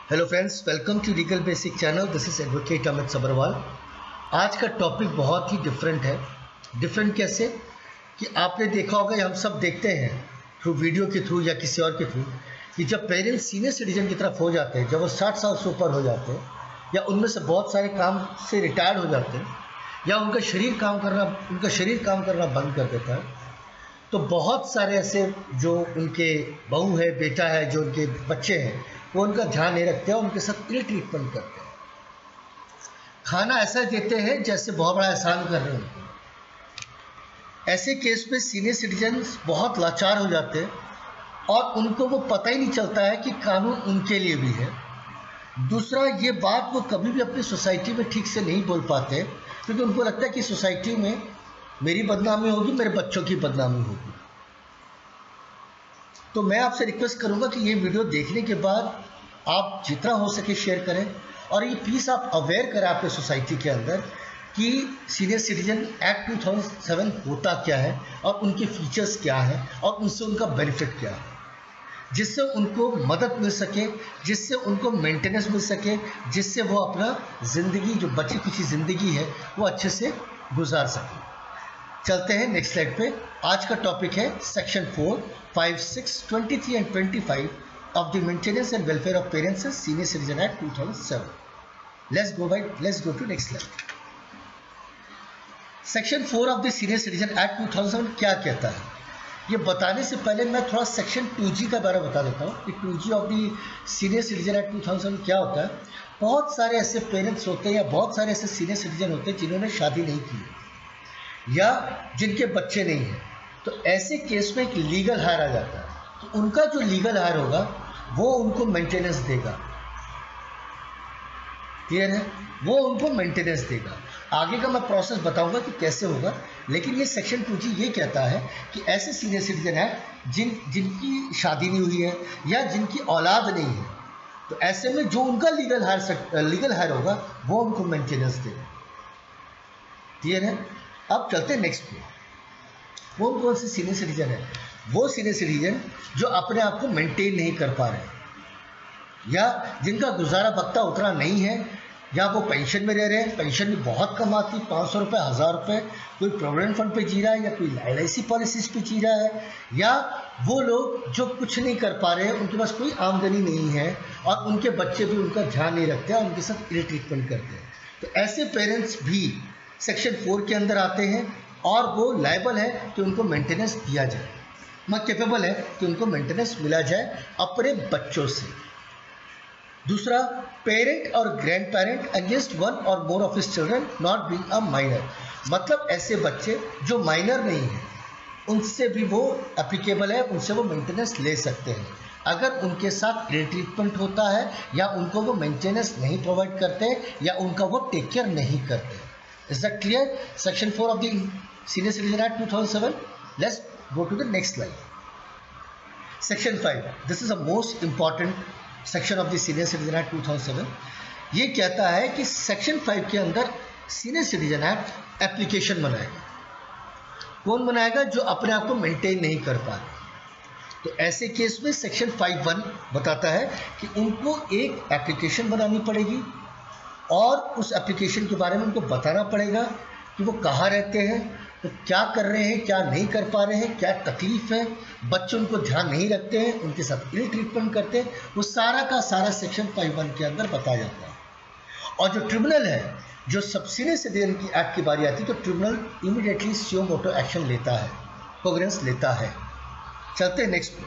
Hello friends, welcome to legal basic channel. This is advocate Amit Sabharwal. आज का topic बहुत ही different है। डिफरेंट कैसे कि आपने देखा होगा, हम सब देखते हैं थ्रू वीडियो के थ्रू या किसी और के थ्रू, कि जब पेरेंट्स सीनियर सिटीजन की तरफ हो जाते हैं, जब वो 60 साल से ऊपर हो जाते हैं या उनमें से बहुत सारे काम से रिटायर्ड हो जाते हैं या उनका शरीर काम करना बंद कर देता है, तो बहुत सारे ऐसे जो उनके बहू है, बेटा है, जो उनके बच्चे हैं, वो उनका ध्यान नहीं रखते हैं, उनके साथ इल ट्रीटमेंट करते हैं। खाना ऐसा देते हैं जैसे बहुत बड़ा एहसान कर रहे हैं उनको। ऐसे केस में सीनियर सिटीजन बहुत लाचार हो जाते हैं और उनको वो पता ही नहीं चलता है कि कानून उनके लिए भी है। दूसरा, ये बात वो कभी भी अपनी सोसाइटी में ठीक से नहीं बोल पाते, क्योंकि उनको लगता है कि सोसाइटी में मेरी बदनामी होगी, मेरे बच्चों की बदनामी होगी। तो मैं आपसे रिक्वेस्ट करूंगा कि ये वीडियो देखने के बाद आप जितना हो सके शेयर करें और ये प्लीज़ आप अवेयर करें आपके सोसाइटी के अंदर कि सीनियर सिटीजन एक्ट 2007 होता क्या है और उनके फीचर्स क्या हैं और उनसे उनका बेनिफिट क्या है, जिससे उनको मदद मिल सके, जिससे उनको मेंटेनेंस मिल सके, जिससे वो अपना ज़िंदगी, जो बची कुछ ज़िंदगी है, वो अच्छे से गुजार सकें। चलते हैं नेक्स्ट स्लाइड पे। आज का टॉपिक है section 4, 5, 6, 23 and 25 of the Maintenance and Welfare of Parents and Senior Citizen Act 2007. Let's go to next slide. Section 4 of the Senior Citizen Act 2007 क्या कहता है, ये बताने से पहले मैं थोड़ा सेक्शन 2G का बारे में बता देता हूँ कि 2G of the senior citizen act 2007 क्या होता है। बहुत सारे ऐसे पेरेंट्स होते हैं या बहुत सारे ऐसे सीनियर सिटीजन होते हैं जिन्होंने शादी नहीं की या जिनके बच्चे नहीं हैं, तो ऐसे केस में एक लीगल हायर आ जाता है। तो उनका जो लीगल हायर होगा वो उनको मेंटेनेंस देगा। क्लियर है? वो उनको मेंटेनेंस देगा। आगे का मैं प्रोसेस बताऊंगा कि कैसे होगा, लेकिन ये सेक्शन 2G ये कहता है कि ऐसे सीनियर सिटीजन है जिनकी शादी नहीं हुई है या जिनकी औलाद नहीं है, तो ऐसे में जो उनका लीगल हायर होगा वो उनको मेंटेनेंस देगा। क्लियर है? अब चलते हैं नेक्स्ट पे। कौन से सीनियर सिटीजन है? वो सीनियर सिटीजन जो अपने आप को मेंटेन नहीं कर पा रहे या जिनका गुजारा बख्ता उतना नहीं है, या वो पेंशन में रह रहे हैं, पेंशन भी बहुत कम आती, 500 रुपये, 1000 रुपये, कोई प्रोविडेंट फंड पे जी रहा है या कोई LIC पॉलिसीज पे जी रहा है, या वो लोग जो कुछ नहीं कर पा रहे हैं, उनके पास कोई आमदनी नहीं है और उनके बच्चे भी उनका ध्यान नहीं रखते हैं, उनके साथ इल ट्रीटमेंट करते हैं। तो ऐसे पेरेंट्स भी सेक्शन 4 के अंदर आते हैं और वो लायबल है कि उनको मेंटेनेंस दिया जाए, कैपेबल है कि उनको मेंटेनेंस मिला जाए अपने बच्चों से। दूसरा, पेरेंट और ग्रैंड पेरेंट अगेंस्ट वन और more of his children not being a minor, मतलब ऐसे बच्चे जो माइनर नहीं हैं उनसे भी वो एप्लीकेबल है, उनसे वो मेंटेनेंस ले सकते हैं अगर उनके साथ इल ट्रीटमेंट होता है या उनको वो मेंटेनेंस नहीं प्रोवाइड करते या उनका वो टेक केयर नहीं करते। Is that clear? Section 4 of the senior citizen act 2007। Let's go to the next slide. Section 5, this is the most important section of the Senior Citizen Act 2007. ये कहता है कि सेक्शन 5 के अंदर सीनियर सिटीजन एक्ट एप्लीकेशन बनाएगा। कौन बनाएगा? जो अपने आप को मेंटेन नहीं कर पा रहे। तो ऐसे केस में सेक्शन 5(1) बताता है कि उनको एक एप्लीकेशन बनानी पड़ेगी और उस एप्लीकेशन के बारे में उनको बताना पड़ेगा कि वो कहाँ रहते हैं, तो क्या कर रहे हैं, क्या नहीं कर पा रहे हैं, क्या तकलीफ है, बच्चे उनको ध्यान नहीं रखते हैं, उनके साथ इल ट्रीटमेंट करते हैं, वो सारा का सारा सेक्शन 5(1) के अंदर बताया जाता है। और जो ट्रिब्यूनल है, जो सब सीनियर सिटीजन की एक्ट की बारी आती है, तो tribunal immediately suo motu action लेता है, कोग्रेंस लेता है। चलते हैं नेक्स्ट पे।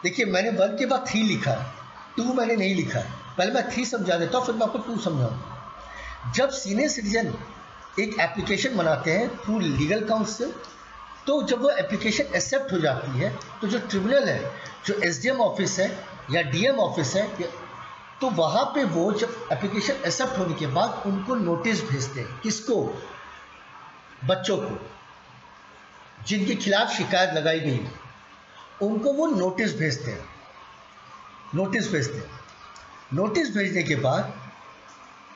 देखिए, मैंने 1 के बाद 3 लिखा है, 2 मैंने नहीं लिखा है। पहले मैं 3 समझा देता हूँ, फिर मैं आपको 2 समझाऊँ। जब सीनियर सिटीजन एक एप्लीकेशन बनाते हैं थ्रू लीगल काउंसिल, तो जब वो एप्लीकेशन एक्सेप्ट हो जाती है, तो जो ट्रिब्यूनल है, जो SDM ऑफिस है या DM ऑफिस है, तो वहाँ पे वो जब एप्लीकेशन एक्सेप्ट होने के बाद उनको नोटिस भेजते हैं। किसको? बच्चों को, जिनके खिलाफ शिकायत लगाई गई, उनको वो नोटिस भेजते हैं। नोटिस भेजने के बाद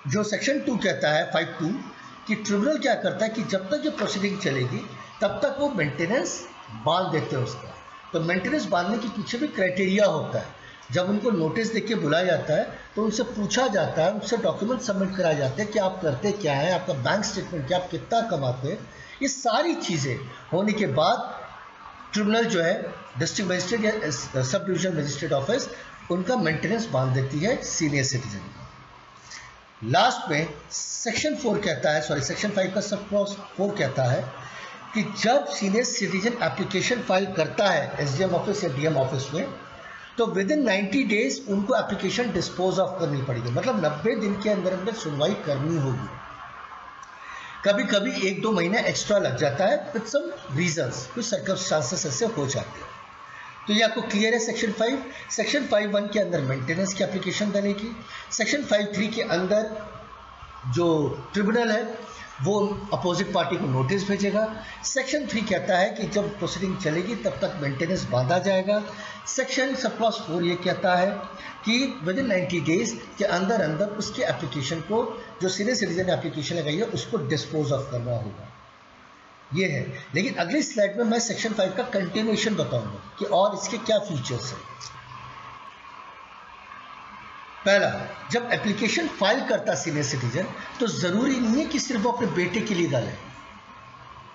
जो सेक्शन 2 कहता है 5(2) कि ट्रिब्यूनल क्या करता है कि जब तक ये प्रोसीडिंग चलेगी तब तक वो मेंटेनेंस बांध देते हैं उसका। तो मेंटेनेंस बांधने के पीछे भी क्राइटेरिया होता है। जब उनको नोटिस देख के बुलाया जाता है तो उनसे पूछा जाता है, उनसे डॉक्यूमेंट सबमिट कराए जाते हैं कि आप करते क्या है, आपका बैंक स्टेटमेंट क्या, आप कितना कमाते हैं। ये सारी चीज़ें होने के बाद ट्रिब्यूनल जो है, डिस्ट्रिक्ट मजिस्ट्रेट या सब डिविजन मजिस्ट्रेट ऑफिस, उनका मेंटेनेंस बांध देती है सीनियर सिटीजन। लास्ट में सेक्शन 4 कहता है, सॉरी सेक्शन 5 का सब क्लॉज 4 कहता है कि जब सीनियर सिटीजन एप्लीकेशन फाइल करता है एसडीएम ऑफिस या डीएम ऑफिस में, तो विद इन 90 डेज उनको एप्लीकेशन डिस्पोज ऑफ करनी पड़ेगी, मतलब 90 दिन के अंदर अंदर सुनवाई करनी होगी। कभी कभी 1-2 महीना एक्स्ट्रा लग जाता है विद सम रीजंस, कुछ सर्कमस्टांसेस ऐसे हो जाते हैं। तो ये आपको क्लियर है सेक्शन 5। सेक्शन 5(1) के अंदर मेंटेनेंस की एप्लीकेशन देने की, सेक्शन 5(3) के अंदर जो ट्रिब्यूनल है वो अपोजिट पार्टी को नोटिस भेजेगा। सेक्शन 3 कहता है कि जब प्रोसीडिंग चलेगी तब तक मेंटेनेंस बांधा जाएगा। सेक्शन सब क्लॉज 4 ये कहता है कि विद इन 90 डेज के अंदर अंदर उसके एप्लीकेशन को, जो सीनियर सिटीजन ने एप्लीकेशन लगाई है, उसको डिस्पोज ऑफ करना होगा। ये है। लेकिन अगली स्लाइड में मैं सेक्शन 5 का कंटिन्यूएशन बताऊंगा कि और इसके क्या फीचर्स हैं। पहला, जब एप्लीकेशन फाइल करता सीनियर सिटीजन तो जरूरी नहीं है कि सिर्फ वो अपने बेटे के लिए डाले।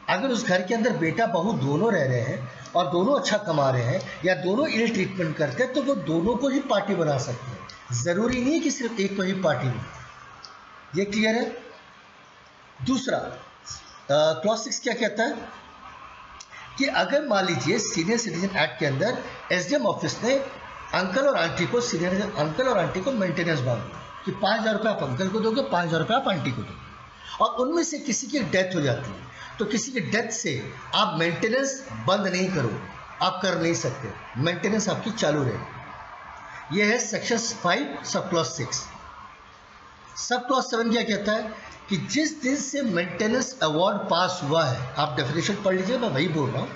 अगर उस घर के अंदर बेटा बहू दोनों रह रहे हैं और दोनों अच्छा कमा रहे हैं या दोनों इल ट्रीटमेंट करते हैं, तो वो दोनों को ही पार्टी बना सकते हैं। जरूरी नहीं है कि सिर्फ एक को ही पार्टी में। ये क्लियर है। दूसरा, क्लॉज 6 क्या कहता है कि अगर मान लीजिए सीनियर सिटीजन एक्ट के अंदर एसडीएम ऑफिस ने अंकल और आंटी को, सीनियर अंकल और आंटी को मेंटेनेंस बांधा कि 5,000 रुपये आप अंकल को दोगे, 5,000 रुपये आप आंटी को दोगे, और उनमें से किसी की डेथ हो जाती है, तो किसी की डेथ से आप मेंटेनेंस बंद नहीं करो, आप कर नहीं सकते, मेंटेनेंस आपकी चालू रहेगी। यह है section 5 sub clause 6। Sub clause 7 क्या कहता है कि जिस दिन से मेंटेनेंस अवार्ड पास हुआ है, आप डेफिनेशन पढ़ लीजिए, मैं वही बोल रहा हूँ,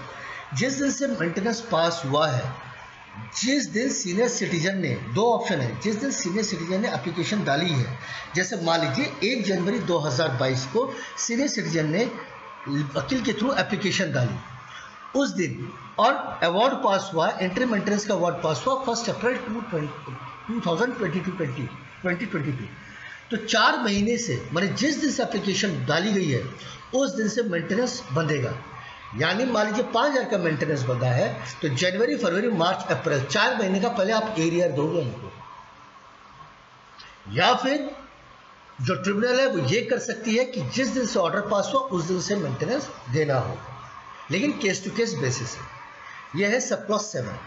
जिस दिन से मेंटेनेंस पास हुआ है, जिस दिन सीनियर सिटीजन ने, 2 ऑप्शन है, जिस दिन सीनियर सिटीजन ने एप्लीकेशन डाली है, जैसे मान लीजिए 1 जनवरी 2022 को सीनियर सिटीजन ने वकील के थ्रू एप्लीकेशन डाली उस दिन, और अवार्ड पास हुआ, इंटरिम मेंटेनेंस का अवार्ड पास हुआ 1 अप्रैल 2022, तो 4 महीने से, माने जिस दिन से एप्लीकेशन डाली गई है उस दिन से मेंटेनेंस बंधेगा। यानी मान लीजिए 5,000 का मेंटेनेंस बंधा है, तो जनवरी, फरवरी, मार्च, अप्रैल 4 महीने का पहले आप एरियर दोगे उनको। या फिर जो ट्रिब्यूनल है वो ये कर सकती है कि जिस दिन से ऑर्डर पास हुआ उस दिन से मेंटेनेंस देना होगा, लेकिन केस टू केस बेसिस है। यह है सब क्लॉज 7।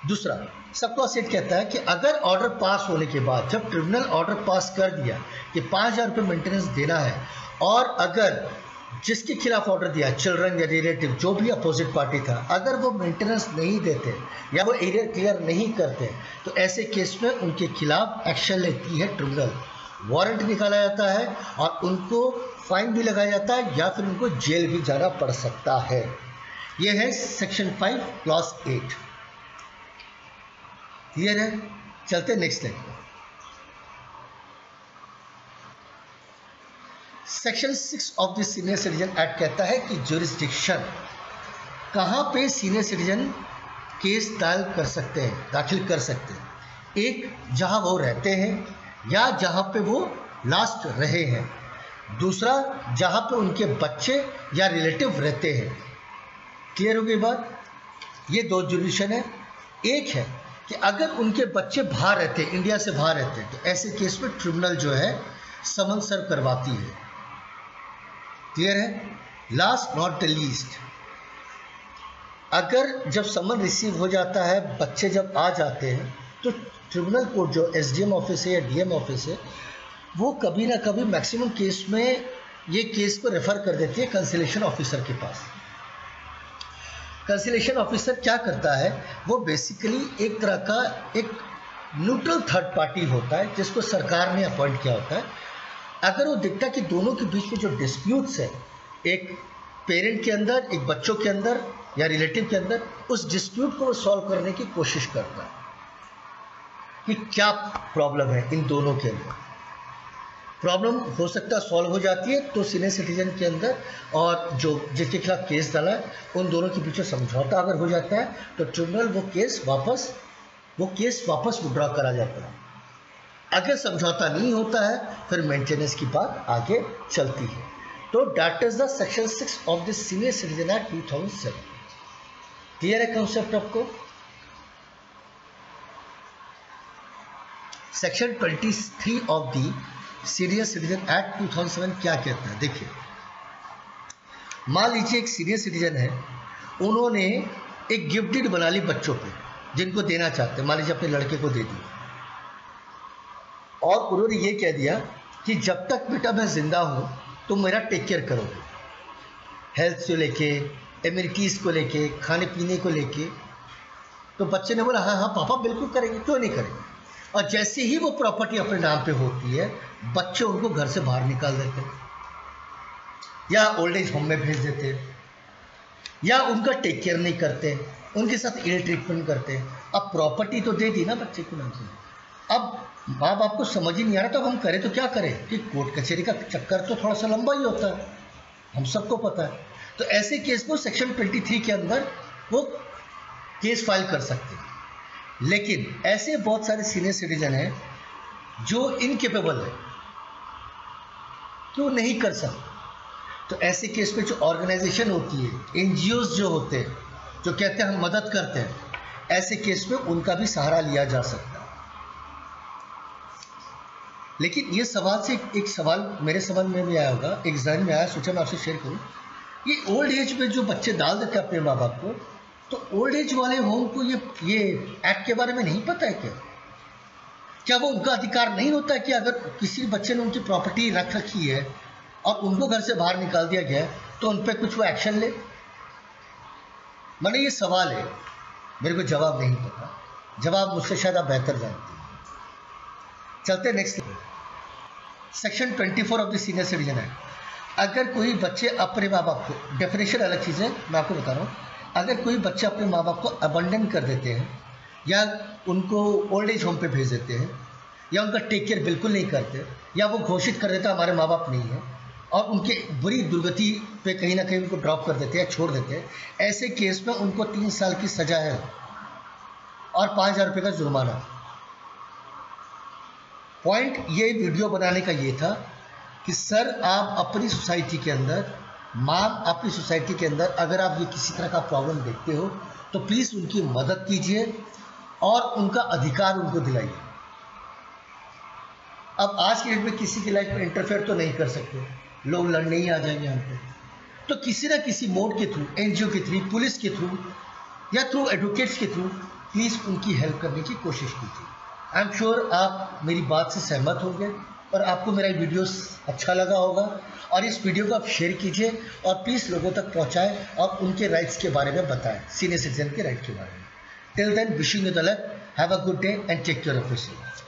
दूसरा, सब क्लॉज 8 कहता है कि अगर ऑर्डर पास होने के बाद, जब ट्रिब्यूनल ऑर्डर पास कर दिया कि 5,000 रुपये मेंटेनेंस देना है, और अगर जिसके खिलाफ ऑर्डर दिया, चिल्ड्रन या रिलेटिव, जो भी अपोजिट पार्टी था, अगर वो मेंटेनेंस नहीं देते या वो एरिया क्लियर नहीं करते, तो ऐसे केस में उनके खिलाफ एक्शन लेती है ट्रिब्यूनल। वारंट निकाला जाता है और उनको फाइन भी लगाया जाता है, या फिर उनको जेल भी जाना पड़ सकता है। यह है सेक्शन 5 क्लॉज 8। क्लियर है। चलते नेक्स्ट लाइन पर। Section 6 of the senior citizen act कहता है कि ज्यूरिसडिक्शन, कहाँ पे सीनियर सिटीजन केस दाखिल कर सकते हैं। एक, जहाँ वो रहते हैं या जहाँ पे वो लास्ट रहे हैं। दूसरा, जहाँ पे उनके बच्चे या रिलेटिव रहते हैं। क्लियर हो गई बात। ये 2 ज्यूरिसडिक्शन है। एक है कि अगर उनके बच्चे बाहर रहते हैं, इंडिया से बाहर रहते हैं, तो ऐसे केस में ट्रिब्यूनल जो है समन सर्व करवाती है। क्लियर है। लास्ट नॉट द लीस्ट, अगर जब समन रिसीव हो जाता है, बच्चे जब आ जाते हैं, तो ट्रिब्यूनल कोर्ट जो एसडीएम ऑफिस है या डीएम ऑफिस है, वो कभी ना कभी मैक्सिमम केस में ये केस को रेफर कर देती है कंसिलेशन ऑफिसर के पास। कंसिलेशन ऑफिसर क्या करता है, वो बेसिकली एक तरह का एक न्यूट्रल थर्ड पार्टी होता है जिसको सरकार ने अपॉइंट किया होता है। अगर वो दिखता है कि दोनों के बीच में जो डिस्प्यूट्स है, एक पेरेंट के अंदर, एक बच्चों के अंदर या रिलेटिव के अंदर, उस डिस्प्यूट को वो सॉल्व करने की कोशिश करता है कि क्या प्रॉब्लम है इन दोनों के अंदर। प्रॉब्लम हो सकता है सॉल्व हो जाती है तो सीनियर सिटीजन के अंदर और जो जिसके खिलाफ केस डाला है उन दोनों के बीच समझौता अगर हो जाता है तो ट्रिब्यूनल वो केस वापस विड्रॉ करा जाता है। अगर समझौता नहीं होता है फिर मेंटेनेंस की बात आगे चलती है। तो that is the section 6 of the senior citizen act 2007। Clear है कॉन्सेप्ट आपको? Section 23 of the senior citizen act 2007 क्या कहता है? देखिए, मान लीजिए एक सीनियर सिटीजन है, उन्होंने एक गिफ्ट डीड बना ली बच्चों पे जिनको देना चाहते हैं, मान लीजिए अपने लड़के को दे दी, और उन्होंने ये कह दिया कि जब तक बेटा मैं जिंदा हूँ तुम मेरा टेक केयर करोगे, हेल्थ से लेके एमिनिटीज़ को लेके खाने पीने को लेके। तो बच्चे ने बोला हाँ हाँ पापा बिल्कुल करेंगे, क्यों नहीं करेंगे। और जैसे ही वो प्रॉपर्टी अपने नाम पे होती है बच्चे उनको घर से बाहर निकाल देते हैं या ओल्ड एज होम में भेज देते हैं या उनका टेक केयर नहीं करते, उनके साथ इल ट्रीटमेंट करते हैं। अब प्रॉपर्टी तो दे दी ना बच्चे को नाम से, अब माँ बाप को समझ ही नहीं आ रहा तो अब हम करें तो क्या करें कि कोर्ट कचहरी का चक्कर तो थोड़ा सा लंबा ही होता है, हम सबको पता है। तो ऐसे केस में सेक्शन 23 के अंदर वो केस फाइल कर सकते हैं। लेकिन ऐसे बहुत सारे सीनियर सिटीजन हैं जो इनकेपेबल है तो नहीं कर सकते। तो ऐसे केस में जो ऑर्गेनाइजेशन होती है, एनजीओज जो होते हैं, जो कहते हैं हम मदद करते हैं, ऐसे केस में उनका भी सहारा लिया जा सकता है। लेकिन ये सवाल से एक सवाल मेरे समझ में भी आया होगा, एक जहन में आया, सोचा मैं आपसे शेयर करूं। ये ओल्ड एज में जो बच्चे डाल देते हैं अपने माँ बाप को, तो ओल्ड एज वाले होम को ये एक्ट के बारे में नहीं पता है क्या वो उनका अधिकार नहीं होता है कि अगर किसी बच्चे ने उनकी प्रॉपर्टी रख रखी है और उनको घर से बाहर निकाल दिया गया है तो उन पर कुछ वो एक्शन ले? मैंने ये सवाल है, मेरे को जवाब नहीं पता, जवाब मुझसे शायद आप बेहतर जानते हैं। चलते next section 24 of the senior citizen act. अगर कोई बच्चे अपने माँ बाप को, डेफिनेशन अलग चीज़ है, मैं आपको बता रहा हूँ, अगर कोई बच्चे अपने माँ बाप को अबंडन कर देते हैं या उनको ओल्ड एज होम पे भेज देते हैं या उनका टेक केयर बिल्कुल नहीं करते या वो घोषित कर देता हमारे माँ बाप नहीं है और उनके बुरी दुर्गति पे कहीं ना कहीं उनको ड्रॉप कर देते हैं, छोड़ देते हैं, ऐसे केस में उनको 3 साल की सजा है और 5,000 रुपये का जुर्माना। पॉइंट ये वीडियो बनाने का ये था कि सर आप अपनी सोसाइटी के अंदर, अपनी सोसाइटी के अंदर अगर आप ये किसी तरह का प्रॉब्लम देखते हो तो प्लीज़ उनकी मदद कीजिए और उनका अधिकार उनको दिलाइए। अब आज की डेट में किसी की लाइफ में इंटरफेयर तो नहीं कर सकते, लोग लड़ने ही आ जाएंगे यहाँ पे, तो किसी ना किसी मोड के थ्रू, एनजीओ के थ्रू, पुलिस के थ्रू या थ्रू एडवोकेट्स के थ्रू प्लीज़ उनकी हेल्प करने की कोशिश कीजिए। आई एम श्योर आप मेरी बात से सहमत होंगे और आपको मेरा वीडियो अच्छा लगा होगा, और इस वीडियो को आप शेयर कीजिए और प्लीज़ लोगों तक पहुंचाएं और उनके राइट्स के बारे में बताएं, सीनियर सिटीजन के राइट के बारे में। Till then, wishing you the luck, have a good day and take care of yourself.